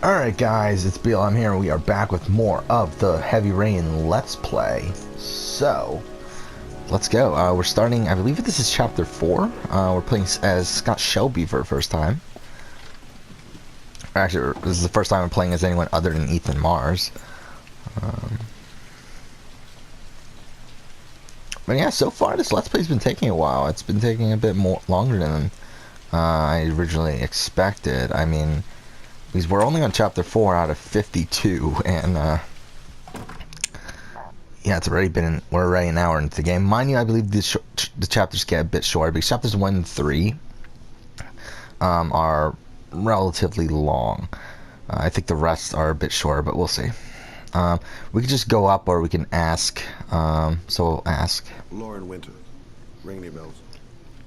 Alright guys, it's BLM here and we are back with more of the Heavy Rain Let's Play. So, let's go. We're starting, I believe this is chapter 4. We're playing as Scott Shelby for the first time. Actually, this is the first time I'm playing as anyone other than Ethan Mars. But yeah, so far this Let's Play's been taking a while. It's been taking a bit more longer than I originally expected. I mean, because we're only on chapter 4 out of 52, and yeah, it's already been we're already an hour into the game. Mind you, I believe the chapters get a bit shorter because chapters 1 and 3 are relatively long. I think the rest are a bit shorter, but we'll see. We can just go up, or we can ask. So we'll ask. Lauren Winter. Ring any bells?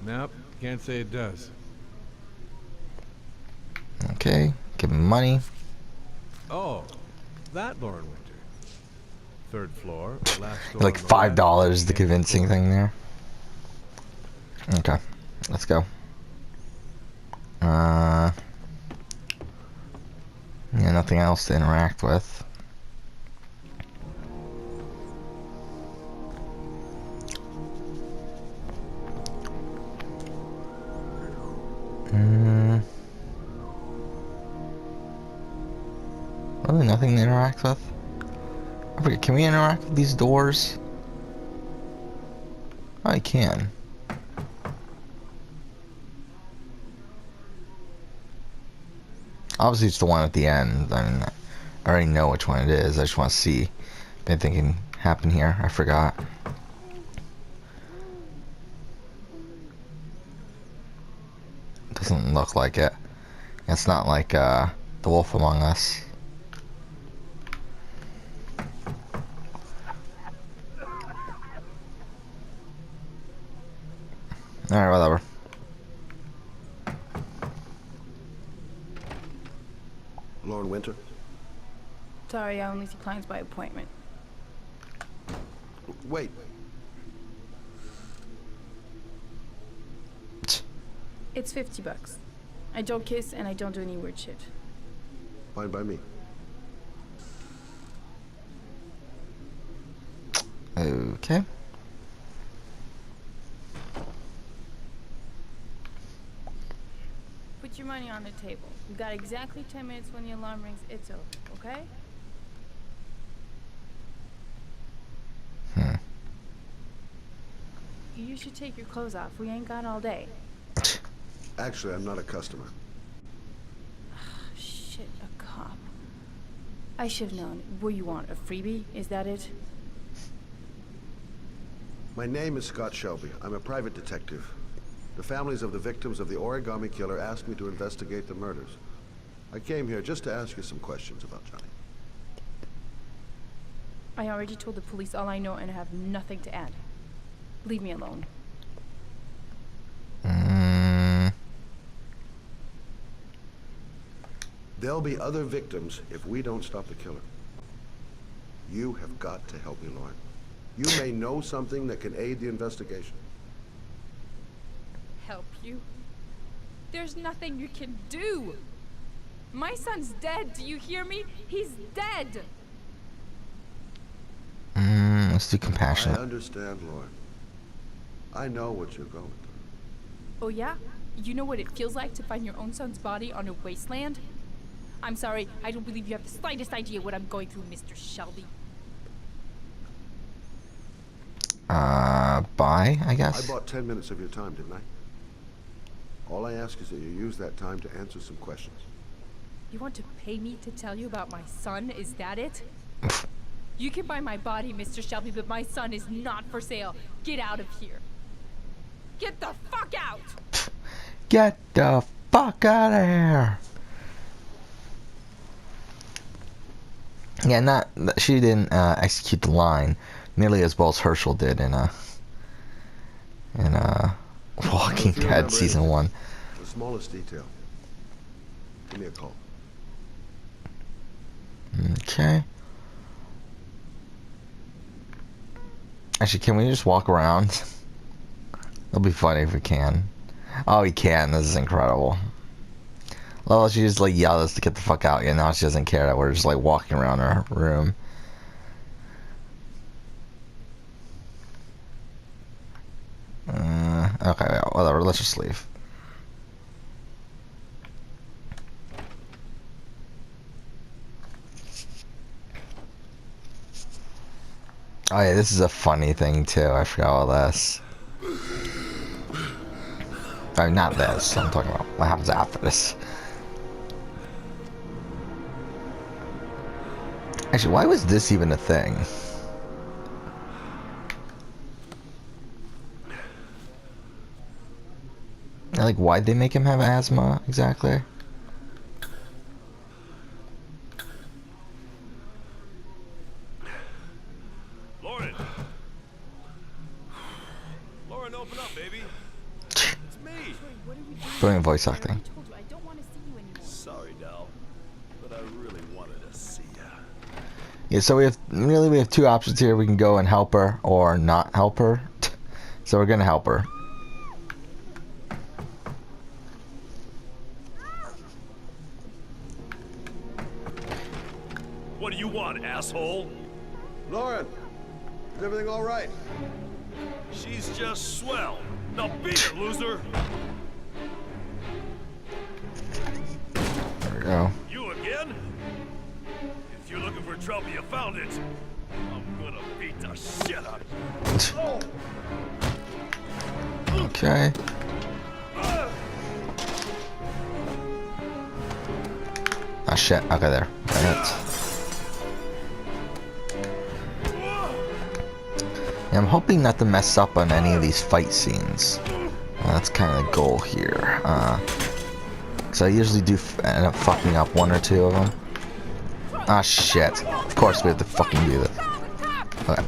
Nope, can't say it does. Okay, give him money. Oh, that Lauren Winter. Third floor, last door Like on the left, $5, the second convincing floor. thing there. Okay, let's go. Yeah, nothing else to interact with. Really nothing to interact with? I forget, can we interact with these doors? I can. Obviously it's the one at the end. I mean, I already know which one it is. I just want to see if anything can happen here. I forgot. Doesn't look like it. It's not like The Wolf Among Us. Alright, whatever. Lauren Winter? Sorry, I only see clients by appointment. Wait. It's $50. I don't kiss and I don't do any weird shit. Fine by me. Okay. Put your money on the table. You got exactly 10 minutes when the alarm rings. It's over, okay? You should take your clothes off. We ain't got all day. Actually, I'm not a customer. Shit, a cop. I should've known. What you want, a freebie? Is that it? My name is Scott Shelby. I'm a private detective. The families of the victims of the origami killer asked me to investigate the murders. I came here just to ask you some questions about Johnny. I already told the police all I know and have nothing to add. Leave me alone. There'll be other victims if we don't stop the killer. You have got to help me, Lauren. You may know something that can aid the investigation. Help you? There's nothing you can do. My son's dead. Do you hear me? He's dead. Let's do I compassionate. understand, Lauren. I know what you're going through. Oh yeah? You know what it feels like to find your own son's body on a wasteland? I'm sorry, I don't believe you have the slightest idea what I'm going through, Mr. Shelby. Bye, I guess. I bought 10 minutes of your time, didn't I? All I ask is that you use that time to answer some questions. You want to pay me to tell you about my son? Is that it? You can buy my body, Mr. Shelby, but my son is not for sale. Get out of here. Get the fuck out! Get the fuck out of here! Yeah, she didn't execute the line nearly as well as Herschel did in Walking If you Dead remember season anything, 1. the smallest detail. Give me a call. Okay. Actually, can we just walk around? It'll be funny if we can. Oh, we can. This is incredible. Well, she just like yelled at us to get the fuck out. And now she doesn't care that we're just like walking around her room. Okay, whatever. Let's just leave. Oh yeah, this is a funny thing too. I forgot all this. Oh, not this. I'm talking about what happens after this. Actually, why was this even a thing? Like, why'd they make him have asthma exactly? Lauren! Lauren, open up, baby. It's me. What are we doing? Brilliant voice I acting. told you I don't want to see you anymore. Sorry, doll, but I really wanted to see ya. Yeah, so we have two options here. We can go and help her or not help her. So we're gonna help her. What do you want, asshole? Lauren, is everything all right? She's just swell. Now beat her, loser. There we go. You again? If you're looking for trouble, you found it. I'm gonna beat the shit out of you. Okay. Ah shit. Okay, there. Got it. Yeah, I'm hoping not to mess up on any of these fight scenes. That's kind of the goal here. Because I usually do end up fucking up one or two of them. Ah shit. Of course we have to fucking do this. Okay.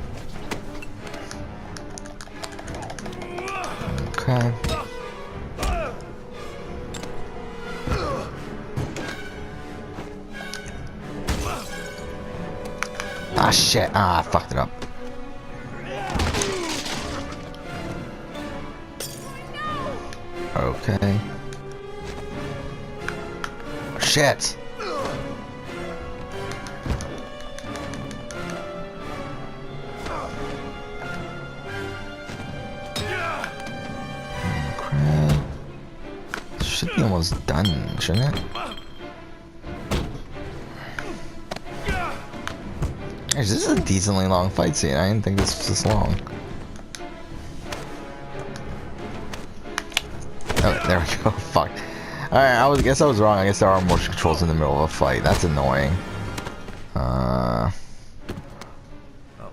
Okay. Ah shit. Ah, I fucked it up. Okay. Shit. Okay. Should be almost done, shouldn't it? Actually, this is a decently long fight scene. I didn't think this was this long. Okay, there we go. Fuck. Alright, guess I was wrong. I guess there are motion controls in the middle of a fight. That's annoying. I'll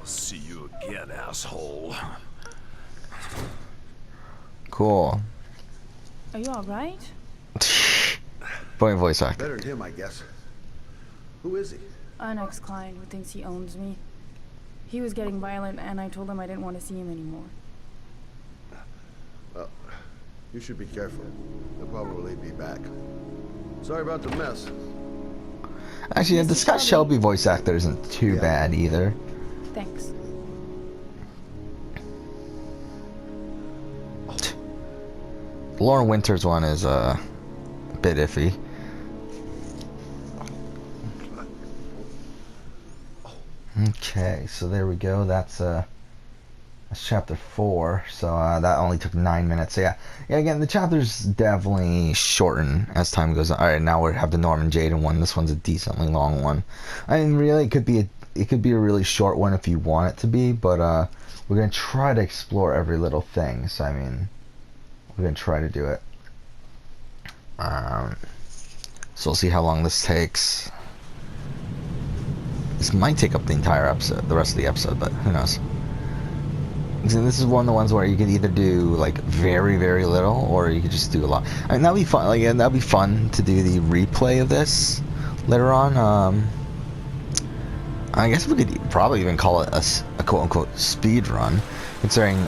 see you again, asshole. Cool. Are you all right? Point voice actor. Better than him, I guess. Who is he? An ex-client who thinks he owns me. He was getting violent, and I told him I didn't want to see him anymore. Well, you should be careful. They'll probably be back. Sorry about the mess. Actually, the Scott Shelby voice actor isn't too bad either. Thanks. Lauren Winter's one is a bit iffy. Okay, so there we go. That's chapter 4. So that only took 9 minutes. So yeah, again, the chapters definitely shorten as time goes on. All right, now we have the Norman Jaden one. This one's a decently long one. I mean, really, it could be a really short one if you want it to be, but we're gonna try to explore every little thing. So I mean, we're gonna try to do it. So we'll see how long this takes. This might take up the entire episode, the rest of the episode, but who knows. So this is one of the ones where you could either do like very, very little, or you could just do a lot. I mean, that'd be fun. Like, that'd be fun to do the replay of this later on. I guess we could probably even call it a quote-unquote speed run, considering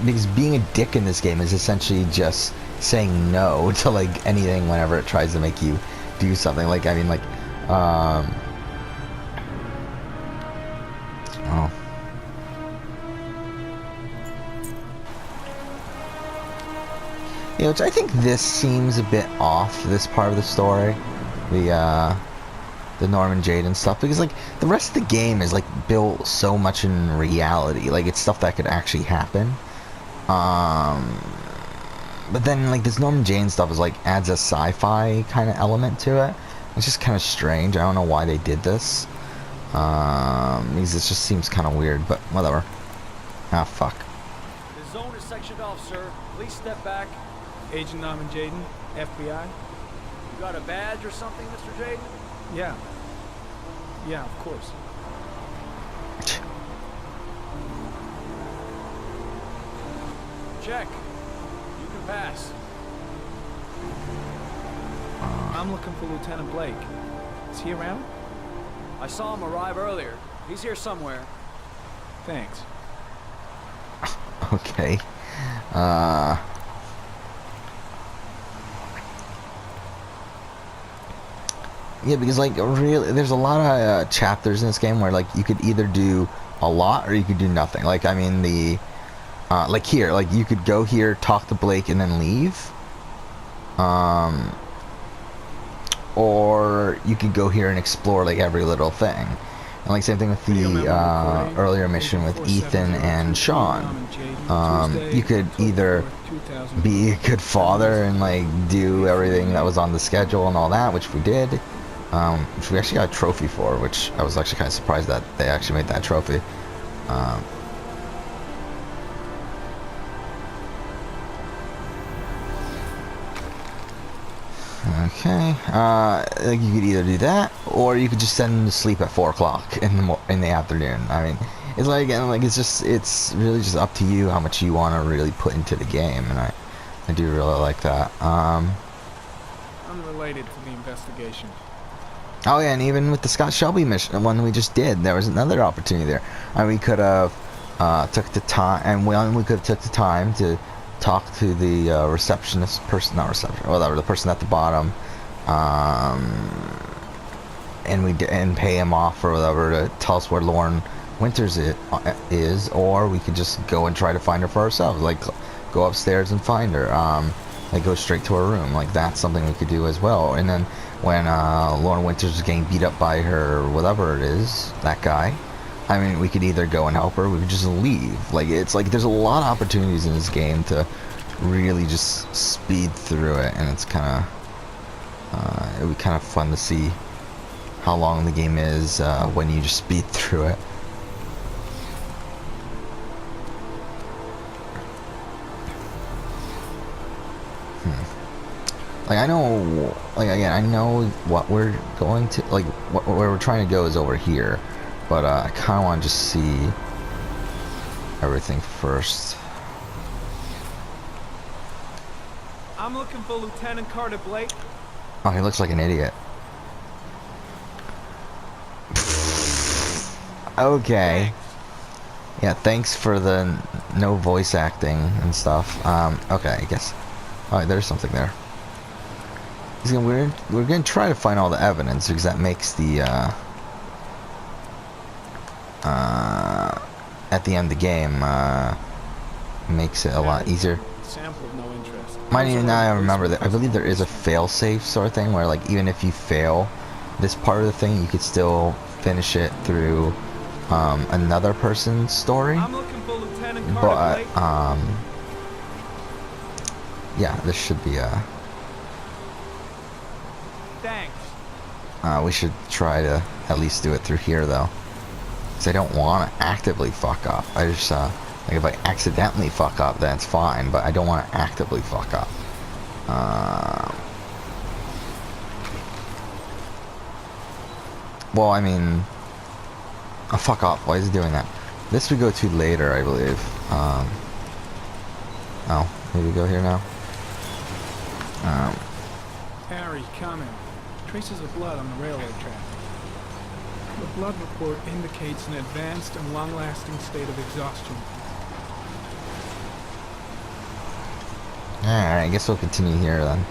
because being a dick in this game is essentially just saying no to like anything whenever it tries to make you do something. Like, I mean, like, oh. Yeah, which I think this seems a bit off, this part of the story. The Norman Jaden stuff, because like the rest of the game is like built so much in reality, like it's stuff that could actually happen. But then like this Norman Jaden stuff is like adds a sci-fi kind of element to it. It's just kind of strange. I don't know why they did this. Because it just seems kind of weird, but whatever. Ah, fuck. The zone is sectioned off, sir. Please step back. Agent Norman Jaden, FBI. You got a badge or something, Mr. Jaden? Yeah. Yeah, of course. Check. You can pass. I'm looking for Lieutenant Blake. Is he around? I saw him arrive earlier. He's here somewhere. Thanks. Okay. Yeah, because like really, there's a lot of chapters in this game where like you could either do a lot or you could do nothing. Like I mean the, like here, like you could go here, talk to Blake, and then leave. Or you could go here and explore like every little thing. And like same thing with the earlier mission with Ethan and Sean. You could either be a good father and like do everything that was on the schedule and all that, which we did, which we actually got a trophy for, which I was actually kind of surprised that they actually made that trophy. Okay, like you could either do that, or you could just send them to sleep at 4 o'clock in the afternoon. I mean, it's like, and like it's really just up to you how much you want to really put into the game, and I do really like that. Unrelated to the investigation. Oh yeah, and even with the Scott Shelby mission, the one we just did, there was another opportunity there. And we could have took the time, and we could have took the time to talk to the receptionist person, not reception, whatever, the person at the bottom, and pay him off or whatever to tell us where Lauren Winters is, or we could just go and try to find her for ourselves, like go upstairs and find her, like go straight to her room. Like that's something we could do as well. And then when Lauren Winters is getting beat up by her, whatever it is, that guy, I mean, we could either go and help her, we could just leave. Like, it's like there's a lot of opportunities in this game to really just speed through it, and it's kind of, it would be kind of fun to see how long the game is when you just speed through it. Like, I know, like, again, I know what we're going to, like, where we're trying to go is over here. But I kind of want to just see everything first. I'm looking for Lieutenant Carter Blake. Oh, he looks like an idiot. Okay. Yeah, thanks for the no voice acting and stuff. Okay, I guess. Alright, there's something there. We're gonna try to find all the evidence, because that makes the at the end of the game, makes it a lot easier. Sample of no interest. Now I remember that I believe there is a fail-safe sort of thing where, like, even if you fail this part of the thing, you could still finish it through another person's story. I'm looking for Lieutenant Carter But Blake. yeah, this should be Thanks. we should try to at least do it through here though. I don't want to actively fuck up. I just, like, if I accidentally fuck up, then it's fine, but I don't want to actively fuck up. Well, I mean, fuck off. Why is he doing that? This we go to later, I believe. Oh, maybe we go here now. Harry, comment. Traces of blood on the railroad track. The blood report indicates an advanced and long-lasting state of exhaustion. Alright, I guess we'll continue here then.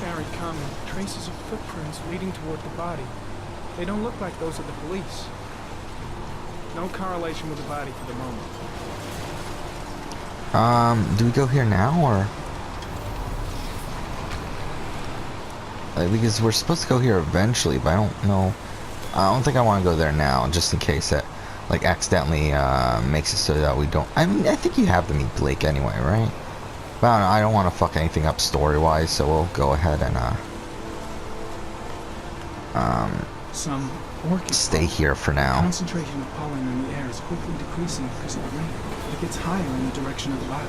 Harry, comment. Traces of footprints leading toward the body. They don't look like those of the police. No correlation with the body for the moment. Do we go here now, or? Like, because we're supposed to go here eventually, but I don't know. I don't think I want to go there now, just in case it, like, accidentally, makes it so that we don't... I mean, I think you have to meet Blake anyway, right? But I don't know, I don't want to fuck anything up story-wise, so we'll go ahead and, Some orchid stay pollen. here for The now. concentration of pollen in the air is quickly decreasing because of the rain. It gets higher in the direction of the body.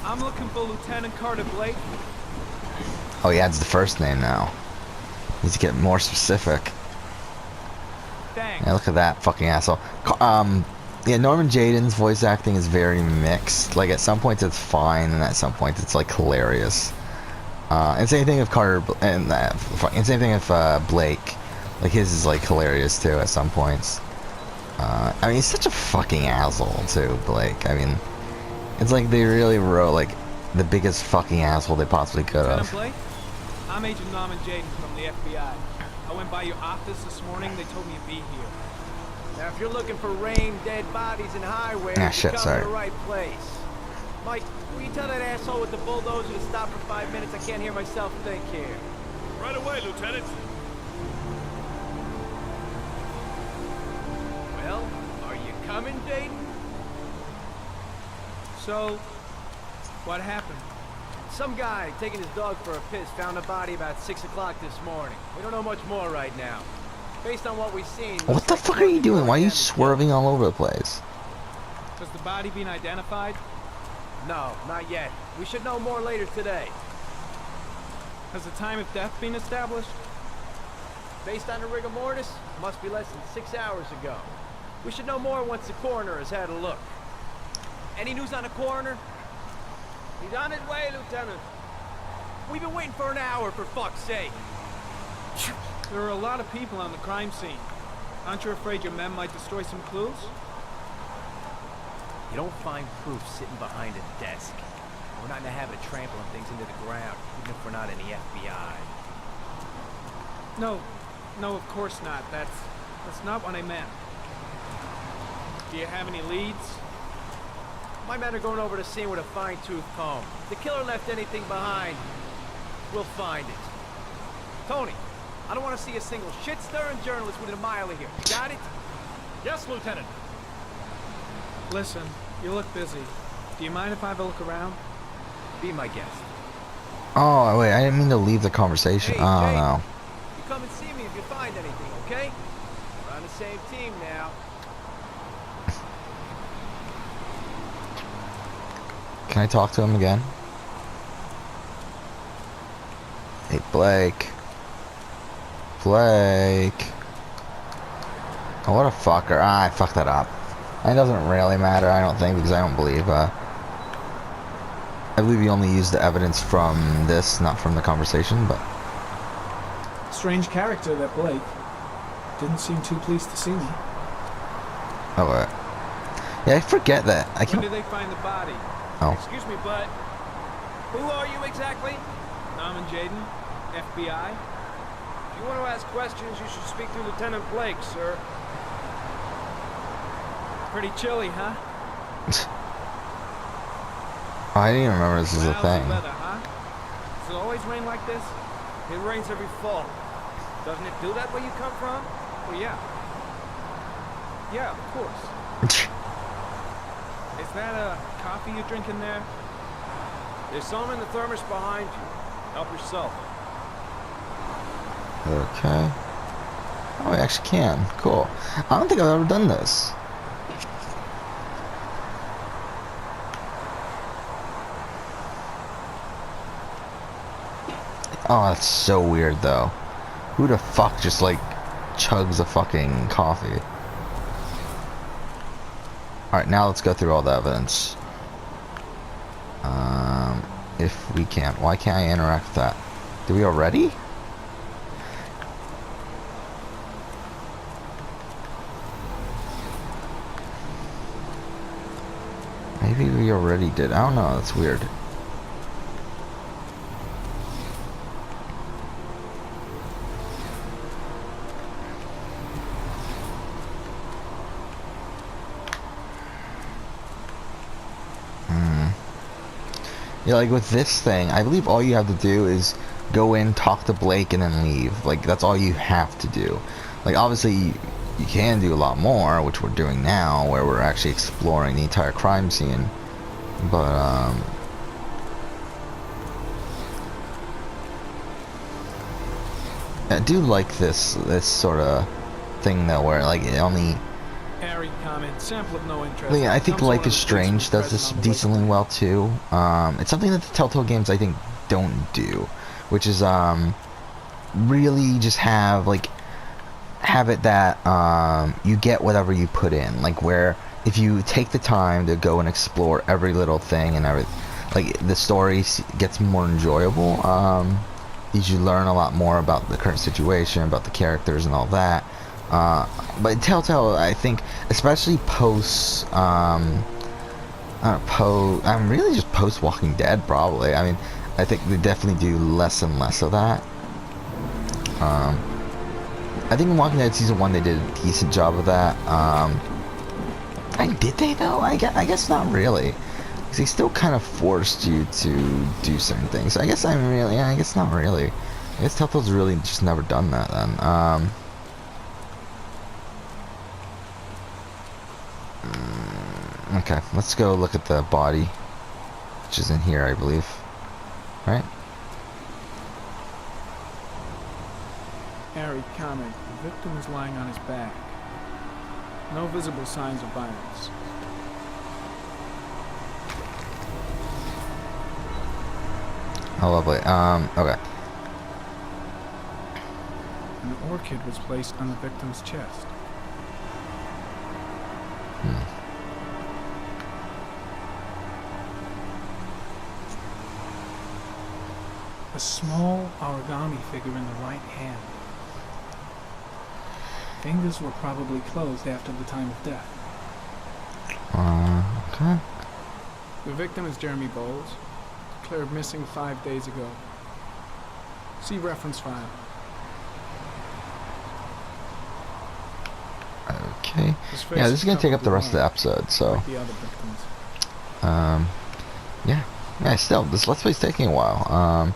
I'm looking for Lieutenant Carter Blake. Oh, he adds the first name now. Needs to get more specific. Thanks. Yeah, look at that fucking asshole. Yeah, Norman Jaden's voice acting is very mixed. Like, at some points it's fine, and at some points it's, like, hilarious. And same thing with Carter, and same thing with Blake. Like, his is, like, hilarious, too, at some points. I mean, he's such a fucking asshole, too, Blake. I mean, it's like they really wrote, like, the biggest fucking asshole they possibly could Lieutenant have. Blake? I'm Agent Norman Jaden from the FBI. I went by your office this morning. They told me you'd be here. Now, if you're looking for rain, dead bodies, and highways, Ah, shit, you're sorry. coming to the right place. Mike, will you tell that asshole with the bulldozer to stop for 5 minutes? I can't hear myself think here. Right away, Lieutenant. Well, are you coming, Jaden? So, what happened? Some guy taking his dog for a piss found a body about 6 o'clock this morning. We don't know much more right now. Based on what we've seen... What the fuck are you doing? Why are you swerving all over the place? Has the body been identified? No, not yet. We should know more later today. Has the time of death been established? Based on the rigor mortis, must be less than 6 hours ago. We should know more once the coroner has had a look. Any news on the coroner? He's on his way, Lieutenant. We've been waiting for an hour, for fuck's sake. There are a lot of people on the crime scene. Aren't you afraid your men might destroy some clues? You don't find proof sitting behind a desk. We're not in the habit of trampling things into the ground, even if we're not in the FBI. No, of course not. That's not what I meant. Do you have any leads? My men are going over the scene with a fine-tooth comb. If the killer left anything behind, we'll find it. Tony, I don't want to see a single shit-stirring journalist within a mile of here. Got it? Yes, Lieutenant. Listen, you look busy. Do you mind if I have a look around? Be my guest. Oh, wait, I didn't mean to leave the conversation. Hey, Oh, Jake, no. you come and see me if you find anything, okay? We're on the same team now. Can I talk to him again? Hey, Blake. Blake. Oh, what a fucker. Ah, I fucked that up. It doesn't really matter, I don't think, because I don't believe, I believe you only used the evidence from this, not from the conversation, but... Strange character, that Blake. Didn't seem too pleased to see me. Oh, yeah, I forget that. I When can... did they find the body? Oh. Excuse me, but who are you exactly? Norman Jaden, FBI. If you want to ask questions, you should speak to Lieutenant Blake, sir. Pretty chilly, huh? Oh, I didn't even remember this was a Lousy thing. weather, huh? Does it always rain like this? It rains every fall. Doesn't it do that where you come from? Well, yeah. Yeah, of course. Is that a coffee you're drinking there? There's some in the thermos behind you. Help yourself. Okay. Oh, I actually can. Cool. I don't think I've ever done this. Oh, that's so weird, though. Who the fuck just, like, chugs a fucking coffee? Alright, now let's go through all the evidence. If we can't. Why can't I interact with that? Did we already? Maybe we already did. I don't know. That's weird. Yeah, like with this thing, I believe all you have to do is go in, talk to Blake, and then leave. Like, that's all you have to do. Like, obviously, you can do a lot more, which we're doing now, where we're actually exploring the entire crime scene. But, I do like this sort of thing, though, where, like, it only... Harry comment, sample of no interest. Yeah, I think Comes Life one is of the policemen Strange does present this on the decently wasteland. well too. It's something that the Telltale games I think don't do, which is really just have it that you get whatever you put in. Like where if you take the time to go and explore every little thing and like the story gets more enjoyable. You learn a lot more about the current situation, about the characters and all that. But Telltale, I think, especially post, I'm really just post Walking Dead, probably. I mean, I think they definitely do less and less of that. I think in Walking Dead Season 1 they did a decent job of that. Did they though? I guess not really. Because they still kind of forced you to do certain things. So I guess I guess not really. I guess Telltale's really just never done that then. Okay, let's go look at the body, which is in here, I believe. Right? Harry comment, the victim is lying on his back. No visible signs of violence. Oh, lovely. Okay. An orchid was placed on the victim's chest. A small origami figure in the right hand. Fingers were probably closed after the time of death. Okay. The victim is Jeremy Bowles, declared missing 5 days ago. See reference file. Okay. His face Yeah, this is gonna take up covered the with rest of the blood, episode, so. like the other victims. Yeah. Yeah, still, this Let's Play's taking a while.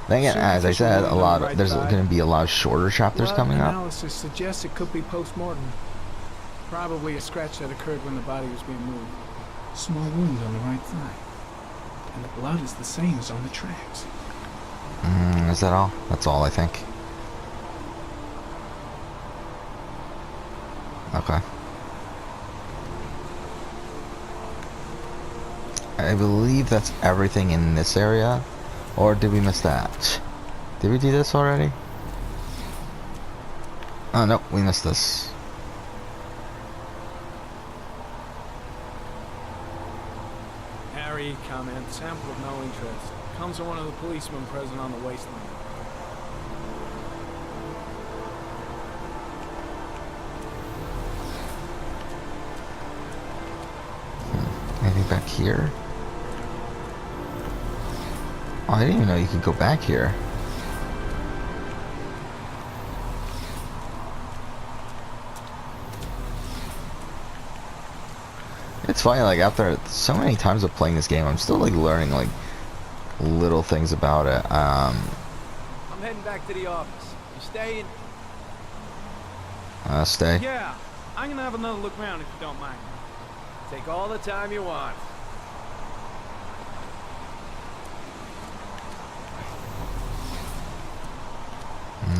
Then again, as I said, there's gonna be a lot of shorter chapters Blood coming up. analysis suggests it could be post-mortem. Probably a scratch that occurred when the body was being moved. Small wound on the right thigh. And the blood is the same as on the tracks. Is that all? That's all, I think. Okay. I believe that's everything in this area. Or did we miss that? Did we do this already? Oh, no, we missed this. Harry comment, sample of no interest. Comes from one of the policemen present on the wasteland. Anything back here? Oh, I didn't even know you could go back here. It's funny, like, after so many times of playing this game, I'm still, like, learning, like, little things about it. I'm heading back to the office. You staying? Stay. Yeah, I'm gonna have another look around if you don't mind. Take all the time you want.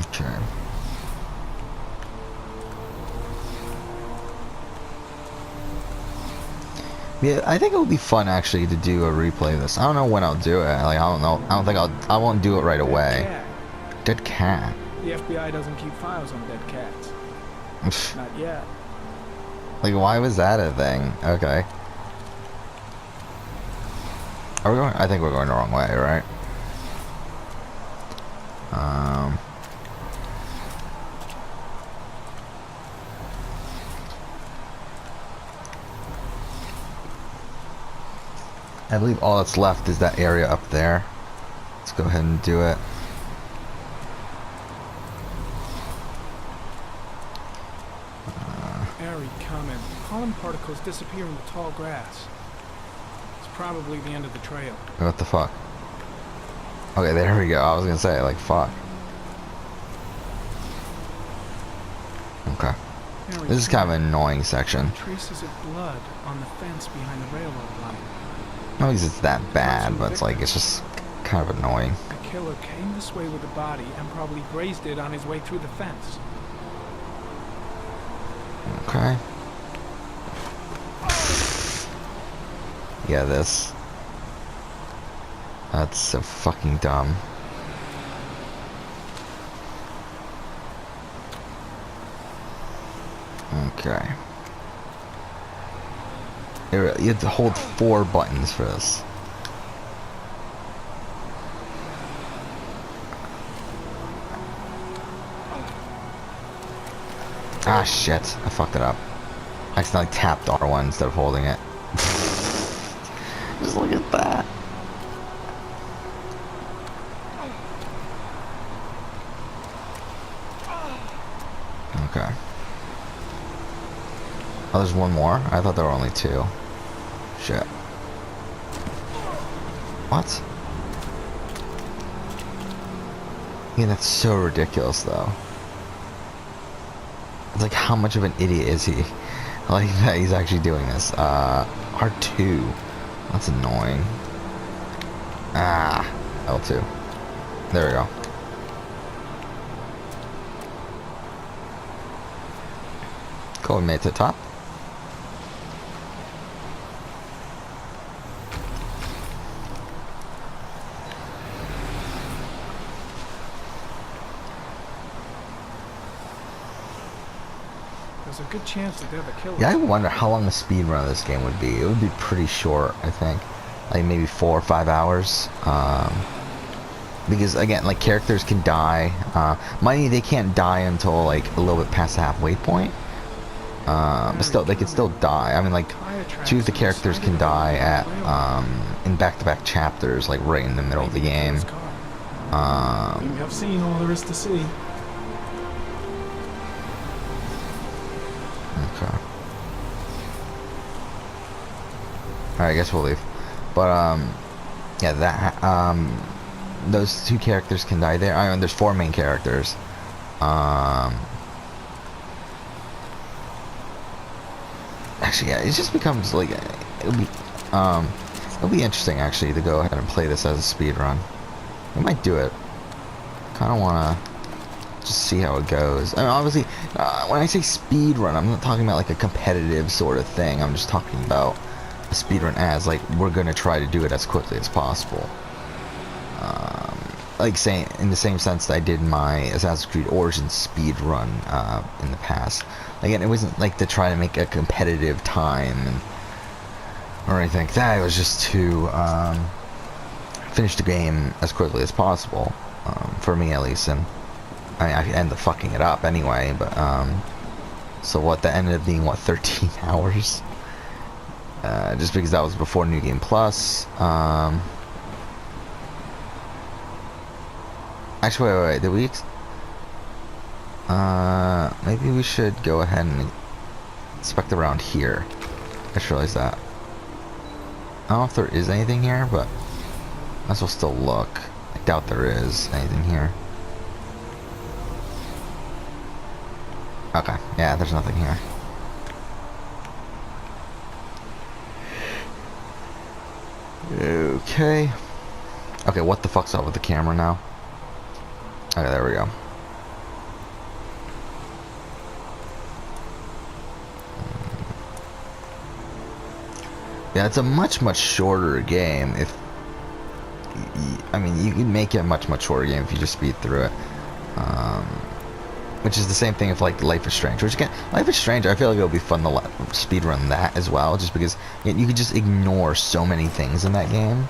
Okay. Yeah, I think it would be fun actually to do a replay of this. I don't know when I'll do it. Like, I don't know. I don't think I won't do it right away. Cat. Dead cat. The FBI doesn't keep files on dead cats. Not yet. Like, why was that a thing? Okay. Are we going? I think we're going the wrong way, right? I believe all that's left is that area up there. Let's go ahead and do it. Harry comment, pollen particles disappear in the tall grass. It's probably the end of the trail. What the fuck? Okay, there we go. I was gonna say, like, fuck. Okay. Harry, This is kind of an annoying section. traces of blood on the fence behind the railroad line. Not because it's that bad, but it's like, it's just kind of annoying. The killer came this way with the body and probably grazed it on his way through the fence. Okay. Yeah, this. That's so fucking dumb. Okay. You have to hold 4 buttons for this. Ah, shit. I fucked it up. I accidentally tapped R1 instead of holding it. Just look at that. Okay. Oh, there's one more? I thought there were only 2. Shit. What? Yeah, that's so ridiculous, though. It's like, how much of an idiot is he? Like, that he's actually doing this. R2. That's annoying. Ah, L2. There we go. Cool, we made it to the top. There's a good chance that they're the killer. Yeah, I wonder how long the speed run of this game would be. It would be pretty short, I think. Like maybe 4 or 5 hours. Because again, like characters can die. Mind you, they can't die until like a little bit past the halfway point. But still, they can still die. I mean, like 2 of the characters can die at in back-to-back chapters, like right in the middle of the game. I've seen all there is to see. Okay. Alright, I guess we'll leave. But, yeah, that, those 2 characters can die there. I mean, there's 4 main characters. Actually, yeah, it just becomes, like, it'll be interesting, actually, to go ahead and play this as a speed run. We might do it. Kind of want to just see how it goes. I mean, obviously, when I say speed run, I'm not talking about like a competitive sort of thing. I'm just talking about a speed run as like we're gonna try to do it as quickly as possible. Like saying in the same sense that I did my Assassin's Creed Origins speed run in the past. Again, it wasn't like to try to make a competitive time or anything like that. It was just to finish the game as quickly as possible, for me at least. And I ended up fucking it up anyway, but, so what, that ended up being, what, 13 hours? Just because that was before New Game Plus. Actually, wait, did we, maybe we should go ahead and inspect around here. I just realized that. I don't know if there is anything here, but might as well still look. I doubt there is anything here. Okay, yeah, there's nothing here. Okay. Okay, what the fuck's up with the camera now? Okay, there we go. Yeah, it's a much shorter game if... I mean, you can make it a much shorter game if you just speed through it. Which is the same thing if like Life is Strange. Which again, Life is Strange, I feel like it would be fun to speedrun that as well, just because you could just ignore so many things in that game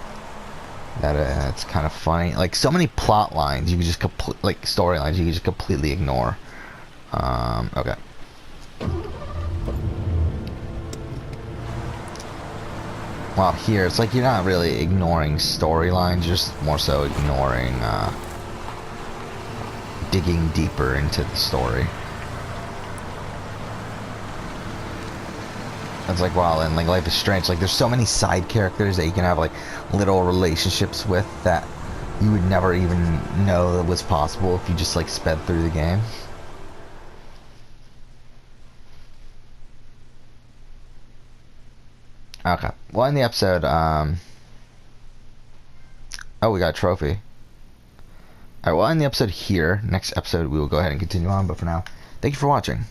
that it's kind of funny. Like so many plot lines you could just like storylines you could just completely ignore. Okay. Well, here it's like you're not really ignoring storylines, just more so ignoring digging deeper into the story. It's like, wow, and like Life is Strange, like there's so many side characters that you can have like little relationships with that you would never even know that was possible if you just like sped through the game. Okay, well, in the episode, oh, we got a trophy. Alright, well, in the episode here, next episode we will go ahead and continue on, but for now, thank you for watching.